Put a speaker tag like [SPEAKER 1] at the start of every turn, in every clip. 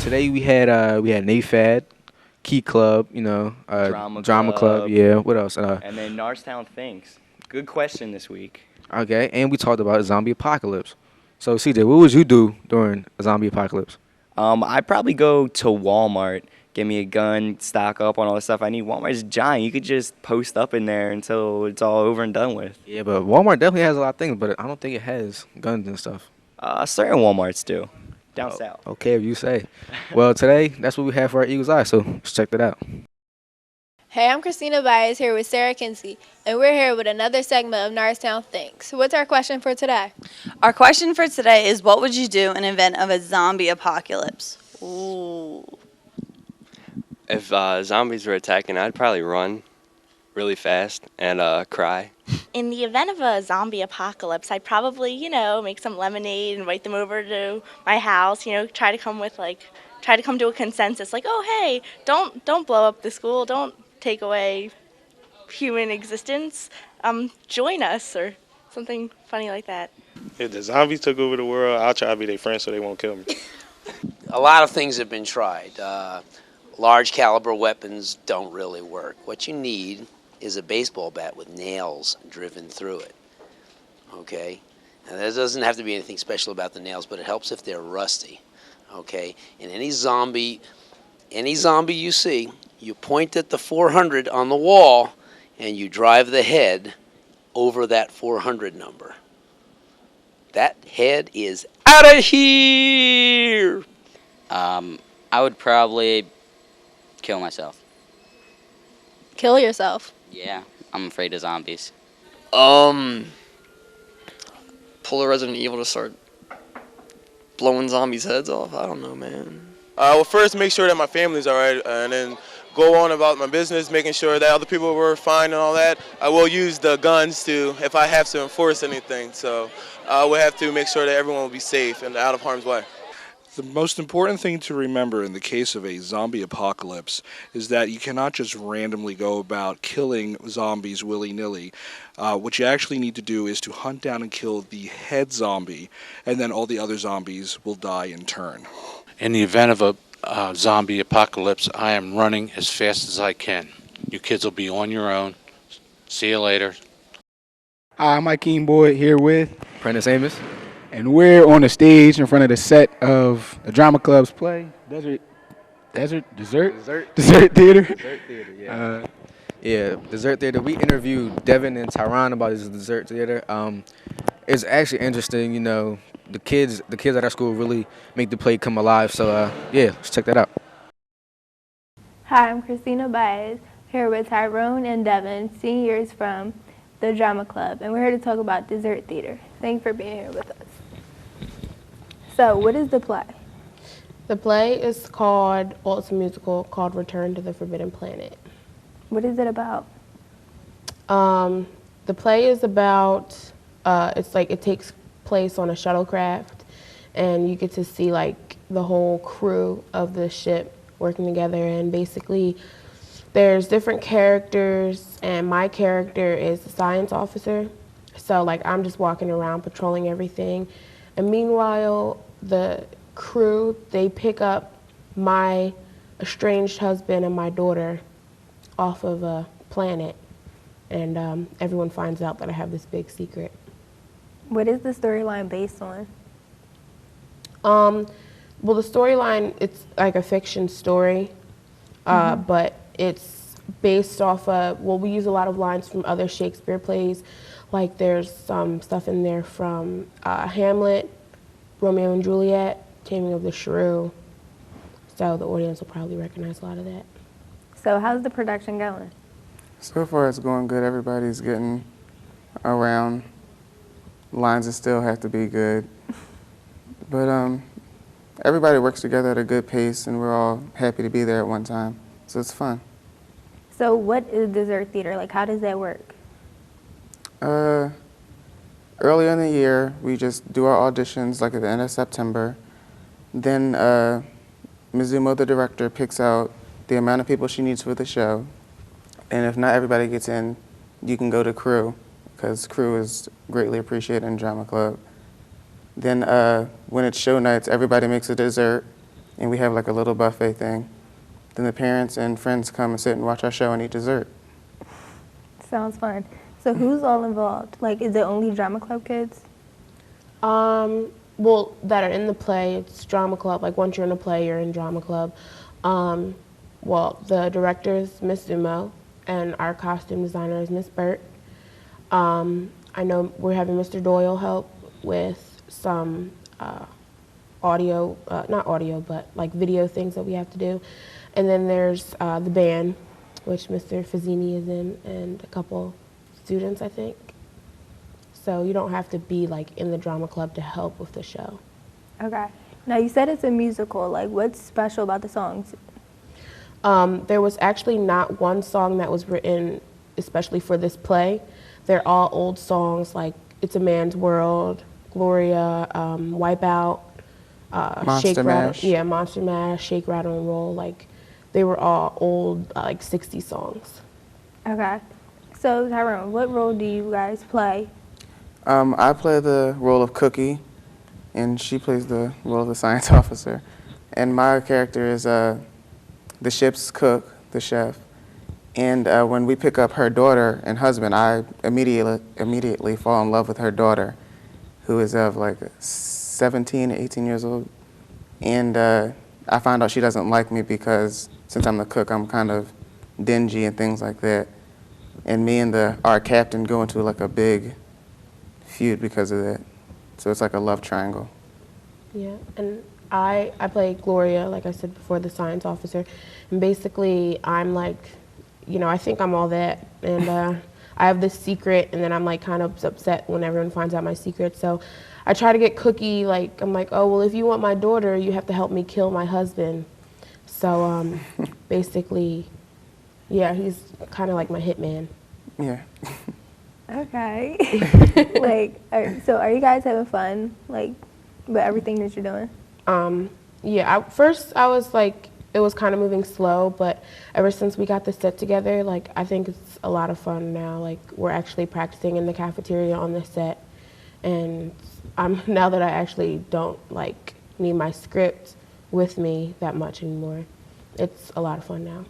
[SPEAKER 1] Today we had NAFAD, Key Club,
[SPEAKER 2] Drama
[SPEAKER 1] Drama Club.
[SPEAKER 2] Club,
[SPEAKER 1] Yeah. What else?
[SPEAKER 2] and then Narstown Thinks. Good question this week.
[SPEAKER 1] Okay, and we talked about zombie apocalypse. So CJ, what would you do during a zombie apocalypse?
[SPEAKER 2] I'd probably go to Walmart, get me a gun, stock up on all the stuff I need. Walmart's giant. You could just post up in there until it's all over and done with.
[SPEAKER 1] Yeah, but Walmart definitely has a lot of things, but I don't think it has guns and stuff.
[SPEAKER 2] Certain Walmarts do. Down
[SPEAKER 1] Oh,
[SPEAKER 2] south.
[SPEAKER 1] okay, if you say. Well, today that's what we have for our Eagles Eye, so let's check that out.
[SPEAKER 3] Hey, I'm Christina Baez here with Sarah Kinsey, and we're here with another segment of Norristown Thinks. What's our question for today?
[SPEAKER 4] Our question for today is, what would you do in event of a zombie apocalypse? Ooh.
[SPEAKER 5] If zombies were attacking, I'd probably run really fast and cry.
[SPEAKER 6] In the event of a zombie apocalypse, I'd probably, make some lemonade, invite them over to my house, try to come to a consensus like, oh, hey, don't blow up the school, don't take away human existence, join us or something funny like that.
[SPEAKER 7] If the zombies took over the world, I'll try to be their friend so they won't kill me.
[SPEAKER 8] A lot of things have been tried. Large caliber weapons don't really work. What you need is a baseball bat with nails driven through it. Okay? And there doesn't have to be anything special about the nails, but it helps if they're rusty. Okay? And any zombie you see, you point at the 400 on the wall and you drive the head over that 400 number. That head is out of here!
[SPEAKER 9] I would probably kill myself.
[SPEAKER 3] Kill yourself.
[SPEAKER 9] Yeah, I'm afraid of zombies.
[SPEAKER 10] Pull a Resident Evil to start blowing zombies' heads off. I don't know, man.
[SPEAKER 11] Well, first make sure that my family's all right, and then go on about my business, making sure that other people were fine and all that. I will use the guns if I have to enforce anything. So I will have to make sure that everyone will be safe and out of harm's way.
[SPEAKER 12] The most important thing to remember in the case of a zombie apocalypse is that you cannot just randomly go about killing zombies willy-nilly. What you actually need to do is to hunt down and kill the head zombie, and then all the other zombies will die in turn.
[SPEAKER 13] In the event of a zombie apocalypse, I am running as fast as I can. You kids will be on your own. See you later.
[SPEAKER 14] Hi, I'm Mike Keenboy here with
[SPEAKER 1] Prentice Amos.
[SPEAKER 14] And we're on the stage in front of the set of the Drama Club's play, Dessert Theater.
[SPEAKER 1] Dessert Theater, yeah. Yeah, Dessert Theater. We interviewed Devin and Tyron about this Dessert Theater. It's actually interesting, the kids at our school really make the play come alive. So yeah, let's check that out.
[SPEAKER 3] Hi, I'm Christina Baez here with Tyrone and Devin, seniors from the Drama Club, and we're here to talk about Dessert Theater. Thank you for being here with us. So, what is the play?
[SPEAKER 15] The play is called, it's a musical called Return to the Forbidden Planet.
[SPEAKER 3] What is it about?
[SPEAKER 15] The play is about, it takes place on a shuttlecraft, and you get to see the whole crew of the ship working together, and basically there's different characters, and my character is a science officer. So I'm just walking around patrolling everything. And meanwhile, the crew, they pick up my estranged husband and my daughter off of a planet. And everyone finds out that I have this big secret.
[SPEAKER 3] What is the storyline based on?
[SPEAKER 15] Well, the storyline, it's like a fiction story, but it's based off of, we use a lot of lines from other Shakespeare plays. There's some stuff in there from Hamlet, Romeo and Juliet, Taming of the Shrew. So the audience will probably recognize a lot of that.
[SPEAKER 3] So how's the production going?
[SPEAKER 16] So far it's going good. Everybody's getting around. Lines still have to be good. But everybody works together at a good pace, and we're all happy to be there at one time. So it's fun.
[SPEAKER 3] So what is Dessert Theater? How does that work?
[SPEAKER 16] Earlier in the year, we just do our auditions at the end of September. Then Mizumo, the director, picks out the amount of people she needs for the show. And if not everybody gets in, you can go to crew, because crew is greatly appreciated in Drama Club. Then when it's show nights, everybody makes a dessert, and we have like a little buffet thing. Then the parents and friends come and sit and watch our show and eat dessert.
[SPEAKER 3] Sounds fun. So who's all involved? Like, is it only drama club kids?
[SPEAKER 15] Well, that are in the play, it's drama club. Like, once you're in a play, you're in drama club. Well, the director is Miss Zumo, and our costume designer is Miss Burt. I know we're having Mr. Doyle help with some audio, not audio, but like video things that we have to do. And then there's the band, which Mr. Fazzini is in, and a couple students, I think. So you don't have to be like in the drama club to help with the show.
[SPEAKER 3] Okay. Now you said it's a musical. Like, what's special about the songs?
[SPEAKER 15] There was actually not one song that was written especially for this play. They're all old songs like It's a Man's World, Gloria, Wipeout,
[SPEAKER 16] Monster
[SPEAKER 15] Shake,
[SPEAKER 16] Mash.
[SPEAKER 15] Rattle, yeah, Monster Mash, Shake, Rattle, and Roll. Like, they were all old, like 60 songs.
[SPEAKER 3] Okay. So Tyrone, what role do you guys play?
[SPEAKER 16] I play the role of Cookie, and she plays the role of the science officer. And my character is the ship's cook, the chef. And when we pick up her daughter and husband, I immediately fall in love with her daughter, who is of like 17, 18 years old. And I find out she doesn't like me because since I'm the cook, I'm kind of dingy and things like that. And me and our captain go into like a big feud because of that. So it's like a love triangle.
[SPEAKER 15] Yeah, and I play Gloria, like I said before, the science officer. And basically, I'm like, you know, I think I'm all that. And I have this secret, and then I'm like kind of upset when everyone finds out my secret. So I try to get Cookie, like, I'm like, oh, well, if you want my daughter, you have to help me kill my husband. So basically, yeah, he's kind of like my hitman.
[SPEAKER 16] Yeah.
[SPEAKER 3] Okay. Like, so are you guys having fun, like, with everything that you're doing?
[SPEAKER 15] Yeah, first I was like, it was kind of moving slow, but ever since we got the set together, like, I think it's a lot of fun now. Like, we're actually practicing in the cafeteria on the set, and now that I actually don't like need my script with me that much anymore, it's a lot of fun now.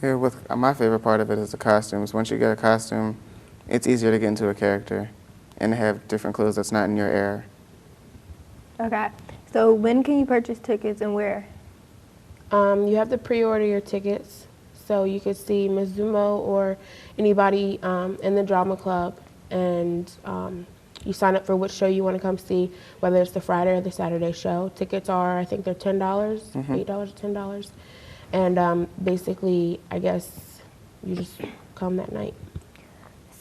[SPEAKER 16] Yeah, my favorite part of it is the costumes. Once you get a costume, it's easier to get into a character and have different clothes that's not in your era.
[SPEAKER 3] Okay. So when can you purchase tickets and where?
[SPEAKER 15] You have to pre-order your tickets, so you could see Ms. Zumo or anybody in the drama club, and you sign up for which show you want to come see, whether it's the Friday or the Saturday show. Tickets are, I think they're $10, $8 or $10. And basically, I guess you just come that night.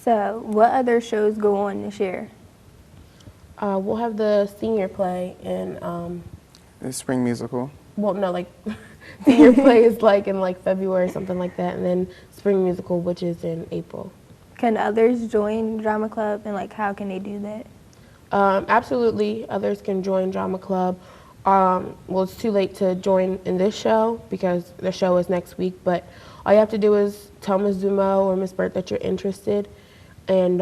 [SPEAKER 3] So what other shows go on this year?
[SPEAKER 15] We'll have the senior play and
[SPEAKER 16] The spring musical.
[SPEAKER 15] well, no, like senior play is like in like February or something like that, and then spring musical, which is in April.
[SPEAKER 3] Can others join drama club, and like how can they do that?
[SPEAKER 15] Absolutely, others can join drama club. Well, it's too late to join in this show because the show is next week, but all you have to do is tell Ms. Zumo or Ms. Burt that you're interested, and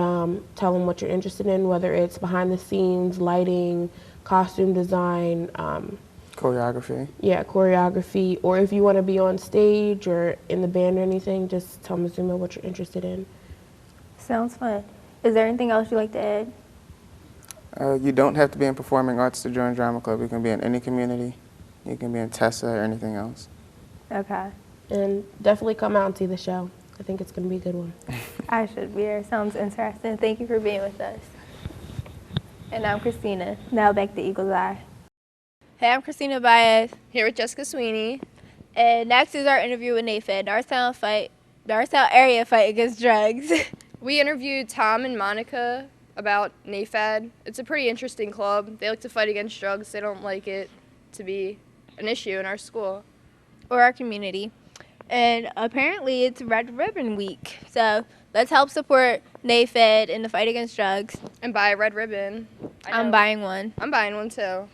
[SPEAKER 15] tell them what you're interested in, whether it's behind the scenes, lighting, costume design,
[SPEAKER 16] Choreography.
[SPEAKER 15] yeah, choreography, or if you want to be on stage or in the band or anything, just tell Ms. Zumo what you're interested in.
[SPEAKER 3] Sounds fun. Is there anything else you'd like to add?
[SPEAKER 16] You don't have to be in performing arts to join drama club. You can be in any community. You can be in Tessa or anything else.
[SPEAKER 3] Okay.
[SPEAKER 15] And definitely come out and see the show. I think it's going to be a good one.
[SPEAKER 3] I should be there. Sounds interesting. Thank you for being with us. And I'm Christina. Now back to Eagle's Eye. Hey, I'm Christina Baez. Here with Jessica Sweeney. And next is our interview with NAFED, Norristown Area Fight Against Drugs.
[SPEAKER 17] We interviewed Tom and Monica about NAFED. It's a pretty interesting club. They like to fight against drugs. They don't like it to be an issue in our school.
[SPEAKER 3] Or our community. And apparently it's Red Ribbon Week. So let's help support NAFED in the fight against drugs.
[SPEAKER 17] And buy a red ribbon.
[SPEAKER 3] I'm buying one.
[SPEAKER 17] I'm buying one too.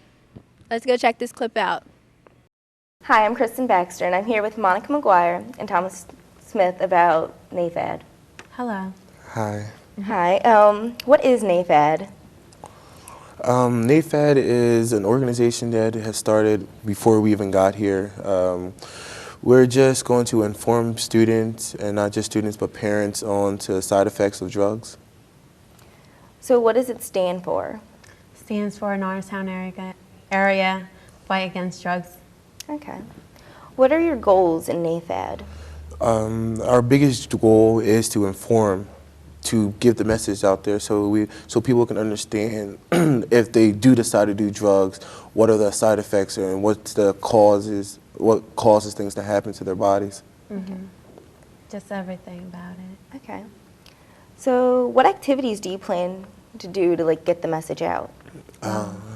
[SPEAKER 3] Let's go check this clip out.
[SPEAKER 18] Hi, I'm Kristen Baxter, and I'm here with Monica McGuire and Thomas Smith about NAFED.
[SPEAKER 19] Hello.
[SPEAKER 20] Hi.
[SPEAKER 18] Hi. What is NAFED?
[SPEAKER 19] NAFAD is an organization that has started before we even got here. We're just going to inform students, and not just students, but parents, on to side effects of drugs.
[SPEAKER 18] So what does it stand for?
[SPEAKER 20] Stands for Norristown area Fight Against Drugs.
[SPEAKER 18] Okay. What are your goals in NAFAD?
[SPEAKER 19] Our biggest goal is to inform, to give the message out there so people can understand if they do decide to do drugs, what are the side effects and what's the causes, what causes things to happen to their bodies.
[SPEAKER 20] Just everything about it.
[SPEAKER 18] Okay. So what activities do you plan to do to get the message out?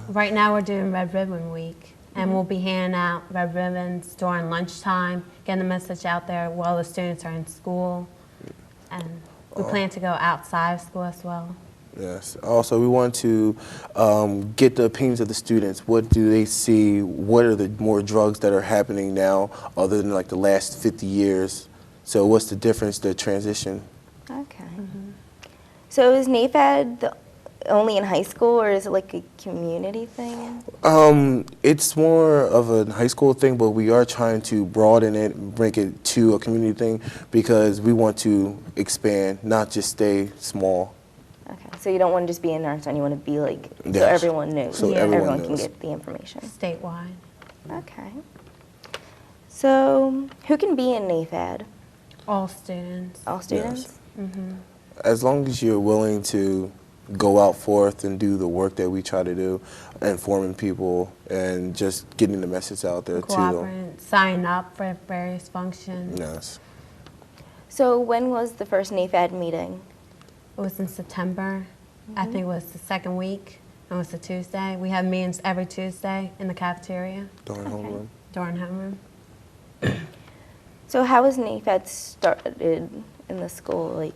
[SPEAKER 20] Right now we're doing Red Ribbon Week, and we'll be handing out red ribbons during lunchtime, getting the message out there while the students are in school, and we plan to go outside of school as well.
[SPEAKER 19] Yes. Also, we want to get the opinions of the students. What do they see? What are the more drugs that are happening now other than the last 50 years? So what's the difference, the transition?
[SPEAKER 18] Okay. So is NAFAD only in high school, or is it a community thing?
[SPEAKER 19] It's more of a high school thing, but we are trying to broaden it and bring it to a community thing because we want to expand, not just stay small.
[SPEAKER 18] Okay, so you don't want to just be in Norristown, you want to be so
[SPEAKER 19] Yes.
[SPEAKER 18] everyone knows,
[SPEAKER 19] So
[SPEAKER 18] everyone
[SPEAKER 19] knows.
[SPEAKER 18] can get the information.
[SPEAKER 20] Statewide.
[SPEAKER 18] Okay. So who can be in NAFAD?
[SPEAKER 20] All students.
[SPEAKER 18] All students?
[SPEAKER 19] As long as you're willing to go out forth and do the work that we try to do, informing people and just getting the message out there to them.
[SPEAKER 20] Cooperating, sign up for various functions.
[SPEAKER 19] Yes.
[SPEAKER 18] So when was the first NAFAD meeting?
[SPEAKER 20] It was in September. I think it was the second week. It was a Tuesday. We have meetings every Tuesday in the cafeteria.
[SPEAKER 19] During homeroom.
[SPEAKER 20] During homeroom.
[SPEAKER 18] So how was NAFAD started in the school? Do you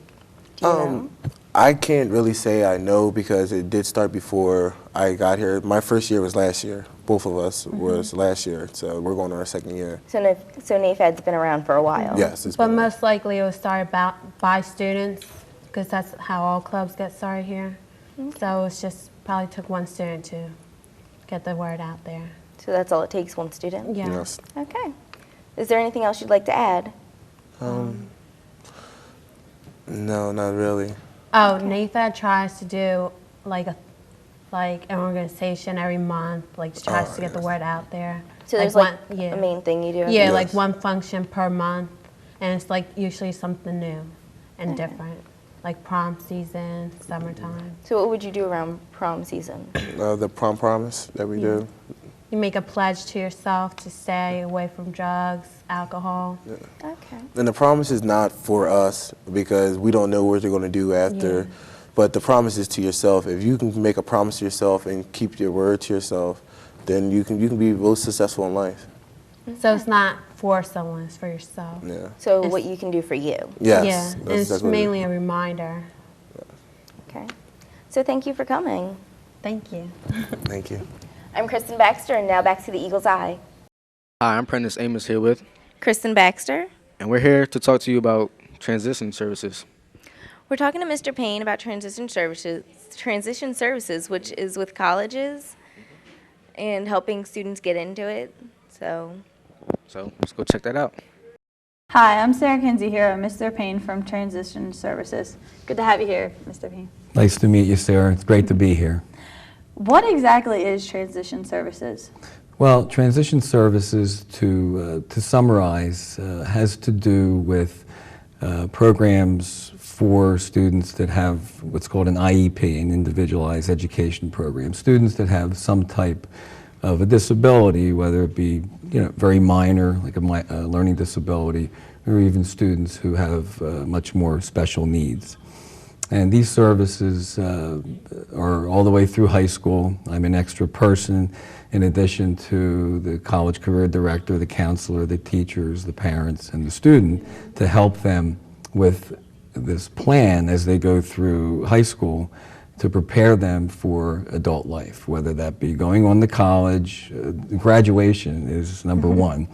[SPEAKER 18] know?
[SPEAKER 19] I can't really say I know because it did start before I got here. My first year was last year. Both of us was last year, so we're going on our second year.
[SPEAKER 18] So NAFAD's been around for a while?
[SPEAKER 19] Yes. It's
[SPEAKER 20] But most likely it was started by students because that's how all clubs get started here. So it's just probably took one student to get the word out there.
[SPEAKER 18] So that's all it takes, one student?
[SPEAKER 20] Yeah.
[SPEAKER 19] Yes.
[SPEAKER 18] Okay. Is there anything else you'd like to add?
[SPEAKER 19] No, not really.
[SPEAKER 20] Oh, NAFAD tries to do an organization every month, tries to get the word out there.
[SPEAKER 18] So there's a main thing you do?
[SPEAKER 20] Yeah, one function per month, and it's usually something new and different, like prom season, summertime.
[SPEAKER 18] So what would you do around prom season?
[SPEAKER 19] The prom promise that we do.
[SPEAKER 20] You make a pledge to yourself to stay away from drugs, alcohol.
[SPEAKER 18] Okay.
[SPEAKER 19] And the promise is not for us because we don't know what you're going to do after. But the promise is to yourself. If you can make a promise to yourself and keep your word to yourself, then you can be really successful in life.
[SPEAKER 20] So it's not for someone, it's for yourself.
[SPEAKER 19] Yeah.
[SPEAKER 18] So what you can do for you?
[SPEAKER 19] Yes.
[SPEAKER 20] Yeah, and it's mainly a reminder.
[SPEAKER 18] Okay. So thank you for coming.
[SPEAKER 20] Thank you.
[SPEAKER 19] Thank you.
[SPEAKER 18] I'm Kristen Baxter, and now back to the Eagle's Eye.
[SPEAKER 1] Hi, I'm Prentice Amos here with,
[SPEAKER 6] Kristen Baxter.
[SPEAKER 1] and we're here to talk to you about transition services.
[SPEAKER 6] We're talking to Mr. Payne about transition services, which is with colleges and helping students get into it. So
[SPEAKER 1] let's go check that out.
[SPEAKER 21] Hi, I'm Sarah Kinsey here with Mr. Payne from Transition Services. Good to have you here, Mr. Payne.
[SPEAKER 22] Nice to meet you, Sarah. It's great to be here.
[SPEAKER 21] What exactly is Transition Services?
[SPEAKER 22] Well, Transition Services, to summarize, has to do with programs for students that have what's called an IEP, an Individualized Education Program. Students that have some type of a disability, whether it be very minor, like a learning disability, or even students who have much more special needs. And these services are all the way through high school. I'm an extra person in addition to the college career director, the counselor, the teachers, the parents, and the student to help them with this plan as they go through high school to prepare them for adult life, whether that be going on to college. Graduation is number one.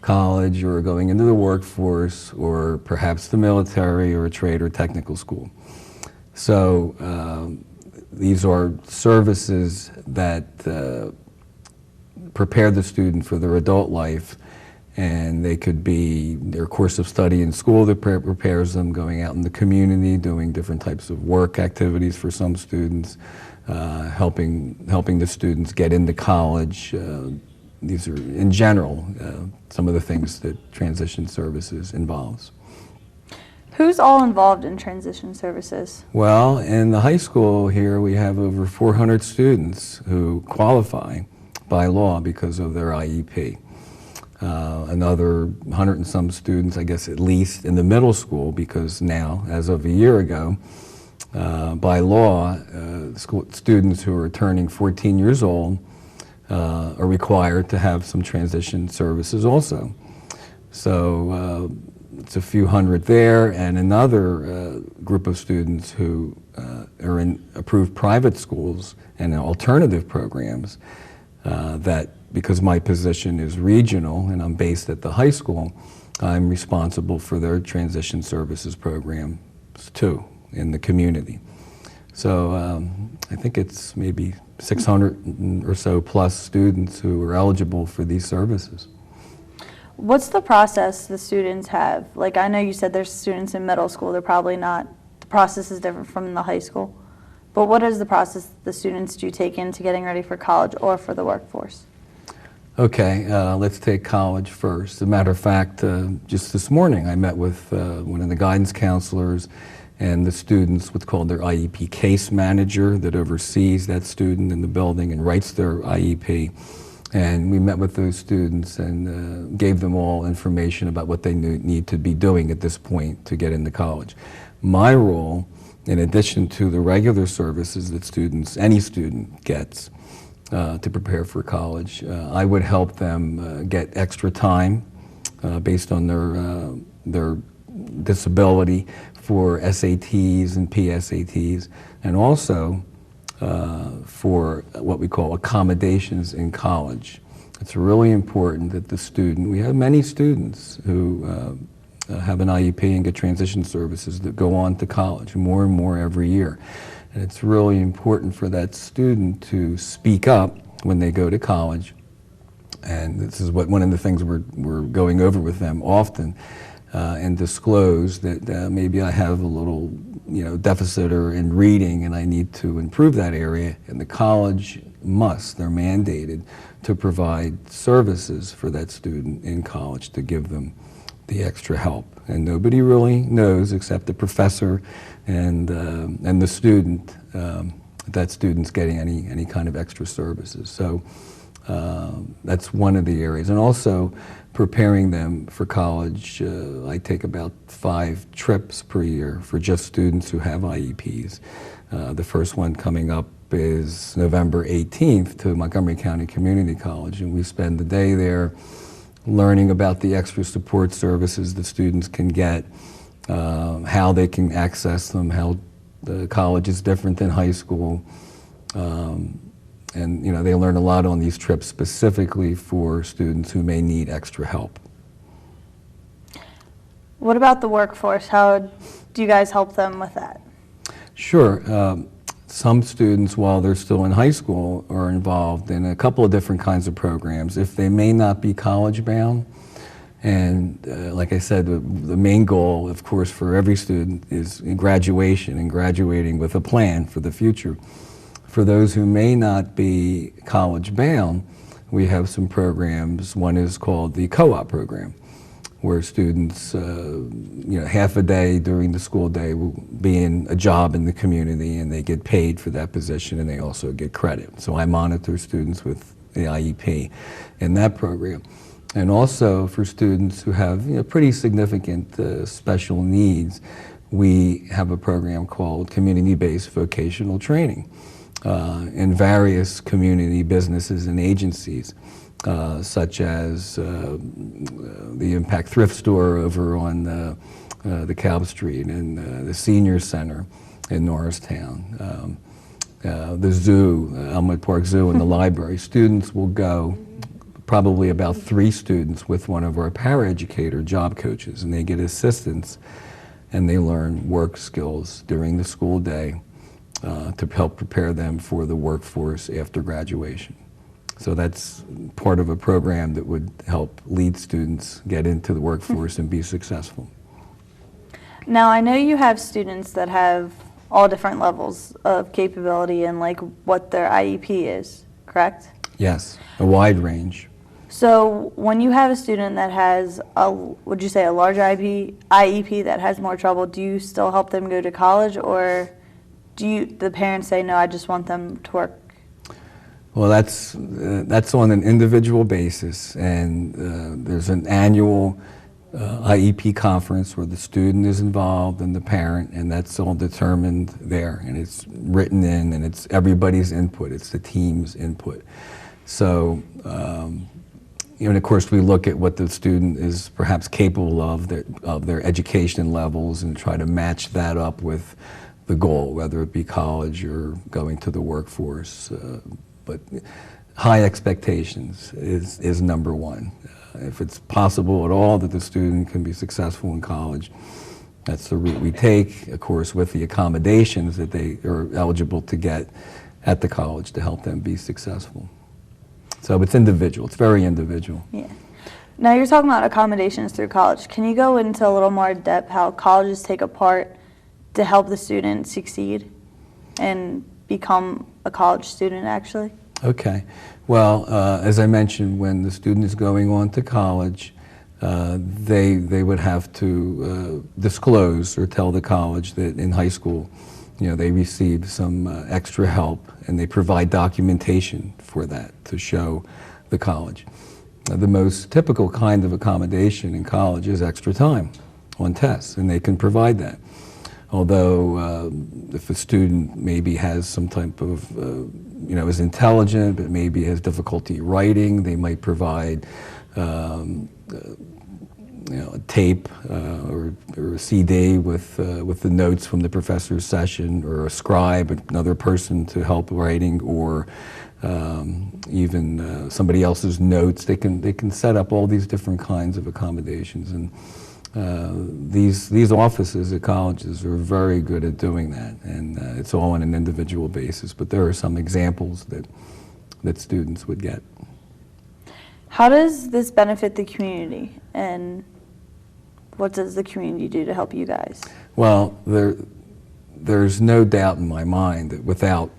[SPEAKER 22] College, or going into the workforce, or perhaps the military or a trade or technical school. So these are services that prepare the student for their adult life, and they could be their course of study in school that prepares them, going out in the community, doing different types of work activities for some students, helping the students get into college. These are, in general, some of the things that transition services involves.
[SPEAKER 21] Who's all involved in transition services?
[SPEAKER 22] Well, in the high school here, we have over 400 students who qualify by law because of their IEP. Another 100 and some students, I guess at least, in the middle school, because now, as of a year ago, by law, students who are turning 14 years old are required to have some transition services also. So it's a few hundred there, and another group of students who are in approved private schools and alternative programs that, because my position is regional and I'm based at the high school, I'm responsible for their transition services programs too in the community. So I think it's maybe 600 or so plus students who are eligible for these services.
[SPEAKER 21] What's the process the students have? Like, I know you said there's students in middle school, they're probably not, the process is different from the high school. But what is the process the students do take into getting ready for college or for the workforce?
[SPEAKER 22] Okay, let's take college first. As a matter of fact, just this morning I met with one of the guidance counselors and the students, what's called their IEP case manager that oversees that student in the building and writes their IEP. And we met with those students and gave them all information about what they need to be doing at this point to get into college. My role, in addition to the regular services that any student gets to prepare for college, I would help them get extra time based on their disability for SATs and PSATs, and also for what we call accommodations in college. It's really important that the student, we have many students who have an IEP and get transition services that go on to college, more and more every year. And it's really important for that student to speak up when they go to college. And this is one of the things we're going over with them often, and disclose that maybe I have a little deficit in reading and I need to improve that area. And the college they're mandated to provide services for that student in college to give them the extra help. And nobody really knows except the professor and the student that student's getting any kind of extra services. So that's one of the areas. And also preparing them for college. I take about 5 trips per year for just students who have IEPs. The first one coming up is November 18th to Montgomery County Community College, and we spend the day there learning about the extra support services the students can get, how they can access them, how the college is different than high school. And they learn a lot on these trips specifically for students who may need extra help.
[SPEAKER 21] What about the workforce? How do you guys help them with that?
[SPEAKER 22] Sure. Some students, while they're still in high school, are involved in a couple of different kinds of programs. If they may not be college bound, and like I said, the main goal, of course, for every student is graduation and graduating with a plan for the future. For those who may not be college bound, we have some programs. One is called the co-op program, where students, half a day during the school day will be in a job in the community and they get paid for that position and they also get credit. So I monitor students with the IEP in that program. And also for students who have pretty significant special needs, we have a program called Community-Based Vocational Training in various community businesses and agencies. Such as the Impact Thrift Store over on the Calb Street, and the Senior Center in Norristown, the zoo, Elmwood Park Zoo, and the library. Students will go, probably about 3 students with one of our paraeducator job coaches, and they get assistance and they learn work skills during the school day to help prepare them for the workforce after graduation. So that's part of a program that would help lead students get into the workforce and be successful.
[SPEAKER 21] Now, I know you have students that have all different levels of capability and like what their IEP is, correct?
[SPEAKER 22] Yes, a wide range.
[SPEAKER 21] So when you have a student that has would you say a large IEP that has more trouble, do you still help them go to college, or do the parents say, no, I just want them to work?
[SPEAKER 22] Well, that's on an individual basis, and there's an annual IEP conference where the student is involved and the parent, and that's all determined there, and it's written in, and it's everybody's input, it's the team's input. So, and of course we look at what the student is perhaps capable of their education levels and try to match that up with the goal, whether it be college or going to the workforce. But high expectations is number one. If it's possible at all that the student can be successful in college, that's the route we take, of course, with the accommodations that they are eligible to get at the college to help them be successful. So it's individual, it's very individual.
[SPEAKER 21] Yeah. Now you're talking about accommodations through college. Can you go into a little more depth how colleges take a part to help the student succeed and become a college student actually?
[SPEAKER 22] Okay. Well, as I mentioned, when the student is going on to college, they would have to disclose or tell the college that in high school, they received some extra help, and they provide documentation for that to show the college. The most typical kind of accommodation in college is extra time on tests, and they can provide that. Although if a student maybe has some type of, is intelligent, but maybe has difficulty writing, they might provide a tape or a CD with the notes from the professor's session, or a scribe, another person to help writing, or even somebody else's notes. They can set up all these different kinds of accommodations, and these offices at colleges are very good at doing that, and it's all on an individual basis, but there are some examples that students would get.
[SPEAKER 21] How does this benefit the community, and what does the community do to help you guys?
[SPEAKER 22] Well, there's no doubt in my mind that without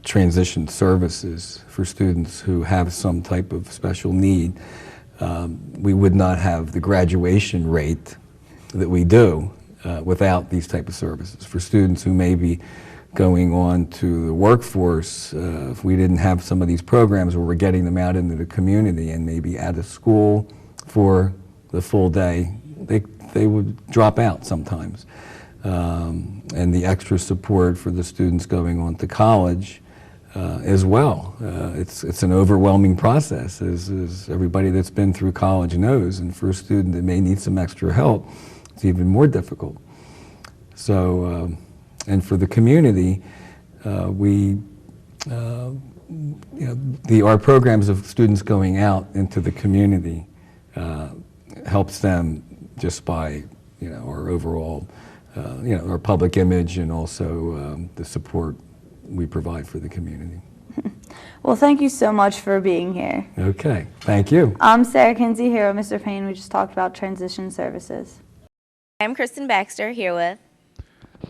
[SPEAKER 22] transition services for students who have some type of special need, we would not have the graduation rate that we do without these type of services. For students who may be going on to the workforce, if we didn't have some of these programs where we're getting them out into the community and maybe out of school for the full day, they would drop out sometimes. And the extra support for the students going on to college as well. It's an overwhelming process, as everybody that's been through college knows, and for a student that may need some extra help, it's even more difficult. So, and for the community, our programs of students going out into the community helps them just by, our overall, our public image, and also the support we provide for the community.
[SPEAKER 21] Well, thank you so much for being here.
[SPEAKER 22] Okay, thank you.
[SPEAKER 21] I'm Sarah Kinsey here with Mr. Payne. We just talked about transition services.
[SPEAKER 18] I'm Kristen Baxter here with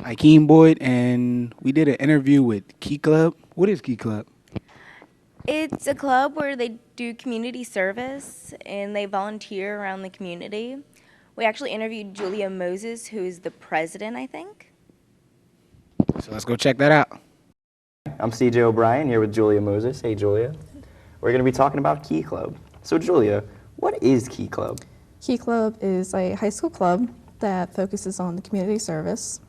[SPEAKER 14] Hakeem Boyd, and we did an interview with Key Club. What is Key Club?
[SPEAKER 18] It's a club where they do community service and they volunteer around the community. We actually interviewed Julia Moses, who's the president, I think.
[SPEAKER 14] So let's go check that out.
[SPEAKER 2] I'm CJ O'Brien here with Julia Moses. Hey, Julia. We're going to be talking about Key Club. So, Julia, what is Key Club?
[SPEAKER 4] Key Club is a high school club that focuses on the community service,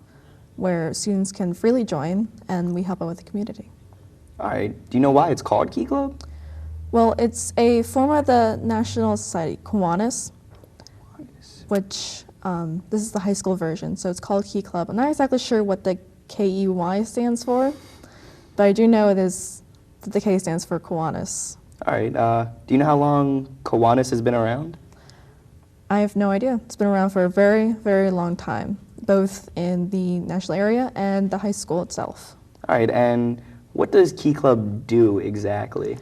[SPEAKER 4] where students can freely join, and we help out with the community.
[SPEAKER 2] All right. Do you know why it's called Key Club?
[SPEAKER 4] Well, it's a form of the National Society, Kiwanis, which this is the high school version, so it's called Key Club. I'm not exactly sure what the KEY stands for, but I do know that the K stands for Kiwanis.
[SPEAKER 2] All right. Do you know how long Kiwanis has been around?
[SPEAKER 4] I have no idea. It's been around for a very, very long time, both in the national area and the high school itself.
[SPEAKER 2] All right, and what does Key Club do exactly?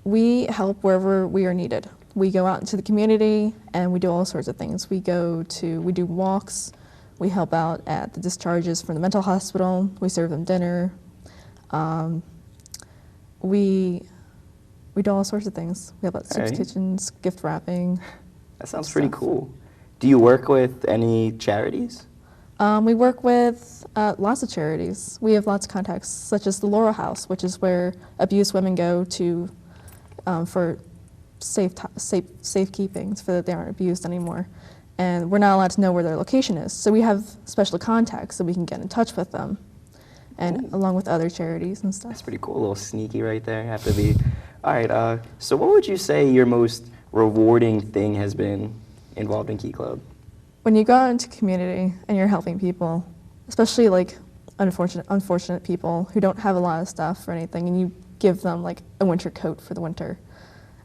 [SPEAKER 4] We help wherever we are needed. We go out into the community and we do all sorts of things. We do walks, we help out at the discharges from the mental hospital, we serve them dinner. We do all sorts of things. We help out soup kitchens, gift wrapping.
[SPEAKER 2] That sounds pretty cool. Do you work with any charities?
[SPEAKER 4] We work with lots of charities. We have lots of contacts, such as the Laurel House, which is where abused women go to for safekeeping, so that they aren't abused anymore. And we're not allowed to know where their location is. So we have special contacts so we can get in touch with them, and along with other charities and stuff.
[SPEAKER 2] That's pretty cool. A little sneaky right there. Have to be. All right. So what would you say your most rewarding thing has been involved in Key Club?
[SPEAKER 4] When you go out into community and you're helping people, especially like unfortunate people who don't have a lot of stuff or anything, and you give them like a winter coat for the winter,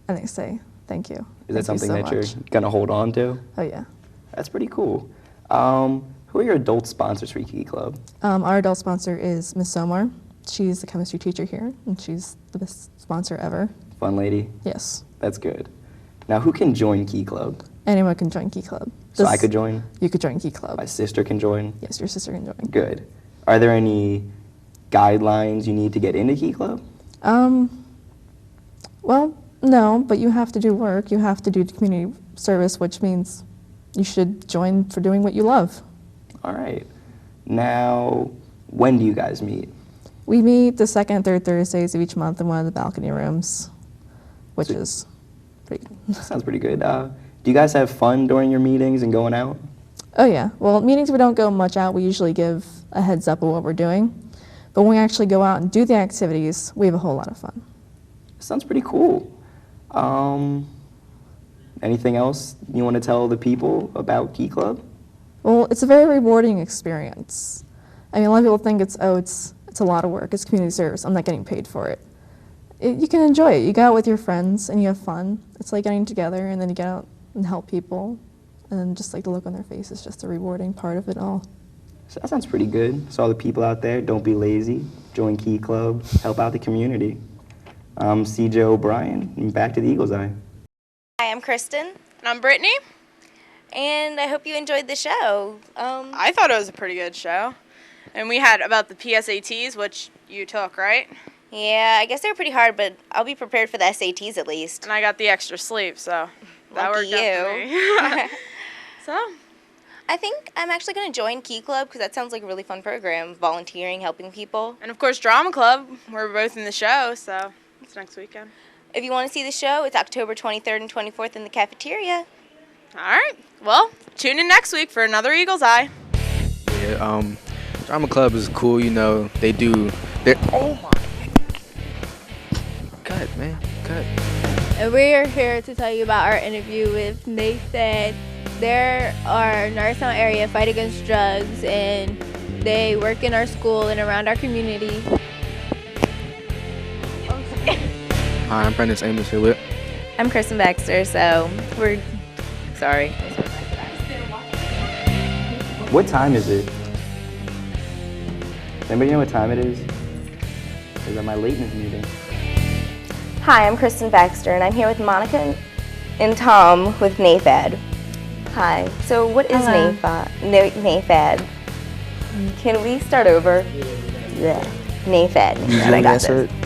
[SPEAKER 4] and they say, thank you.
[SPEAKER 2] Is that something that
[SPEAKER 4] Thank you so
[SPEAKER 2] you're
[SPEAKER 4] much.
[SPEAKER 2] gonna hold on to?
[SPEAKER 4] Oh yeah.
[SPEAKER 2] That's pretty cool. Who are your adult sponsors for Key Club?
[SPEAKER 4] Our adult sponsor is Ms. Somar. She's the chemistry teacher here, and she's the best sponsor ever.
[SPEAKER 2] Fun lady?
[SPEAKER 4] Yes.
[SPEAKER 2] That's good. Now, who can join Key Club?
[SPEAKER 4] Anyone can join Key Club.
[SPEAKER 2] So I could join?
[SPEAKER 4] You could join Key Club.
[SPEAKER 2] My sister can join?
[SPEAKER 4] Yes, your sister can join.
[SPEAKER 2] Good. Are there any guidelines you need to get into Key Club?
[SPEAKER 4] Well, no, but you have to do work. You have to do community service, which means you should join for doing what you love.
[SPEAKER 2] All right. Now, when do you guys meet?
[SPEAKER 4] We meet the second and third Thursdays of each month in one of the balcony rooms, which is pretty good.
[SPEAKER 2] Sounds pretty good. Do you guys have fun during your meetings and going out?
[SPEAKER 4] Oh yeah. Well, meetings we don't go much out. We usually give a heads up of what we're doing. But when we actually go out and do the activities, we have a whole lot of fun.
[SPEAKER 2] Sounds pretty cool. Anything else you want to tell the people about Key Club?
[SPEAKER 4] Well, it's a very rewarding experience. I mean, a lot of people think it's a lot of work. It's community service. I'm not getting paid for it. You can enjoy it. You go out with your friends and you have fun. It's like getting together, and then you get out and help people, and then just like the look on their face is just a rewarding part of it all.
[SPEAKER 2] So that sounds pretty good. So all the people out there, don't be lazy. Join Key Club. Help out the community. I'm CJ O'Brien, and back to the Eagle's Eye.
[SPEAKER 6] Hi, I'm Kristen.
[SPEAKER 17] And I'm Brittany.
[SPEAKER 6] And I hope you enjoyed the show.
[SPEAKER 17] I thought it was a pretty good show. And we had about the PSATs, which you took, right?
[SPEAKER 6] Yeah, I guess they were pretty hard, but I'll be prepared for the SATs at least.
[SPEAKER 17] And I got the extra sleep, so that
[SPEAKER 6] Lucky
[SPEAKER 17] worked out for me. So,
[SPEAKER 6] I think I'm actually going to join Key Club because that sounds like a really fun program, volunteering, helping people.
[SPEAKER 17] and of course, Drama Club. We're both in the show, so it's next weekend.
[SPEAKER 6] If you want to see the show, it's October 23rd and 24th in the cafeteria.
[SPEAKER 17] All right. Well, tune in next week for another Eagle's Eye.
[SPEAKER 1] Yeah, Drama Club is cool, you know. They do. Oh my! Cut, man, cut.
[SPEAKER 3] And we're here to tell you about our interview with Nathan. They're our Norristown area fight against drugs, and they work in our school and around our community.
[SPEAKER 1] Hi, I'm Prentice Amos here with.
[SPEAKER 18] I'm Kristen Baxter, so we're sorry.
[SPEAKER 2] What time is it? Anybody know what time it is? Is that my lateness meeting?
[SPEAKER 18] Hi, I'm Kristen Baxter, and I'm here with Monica and Tom with NAFAD. Hi. So what is
[SPEAKER 21] Hello.
[SPEAKER 18] NAFAD? Can we start over? Yeah. NAFAD.
[SPEAKER 19] You
[SPEAKER 18] I got
[SPEAKER 19] answer
[SPEAKER 18] this.
[SPEAKER 19] it?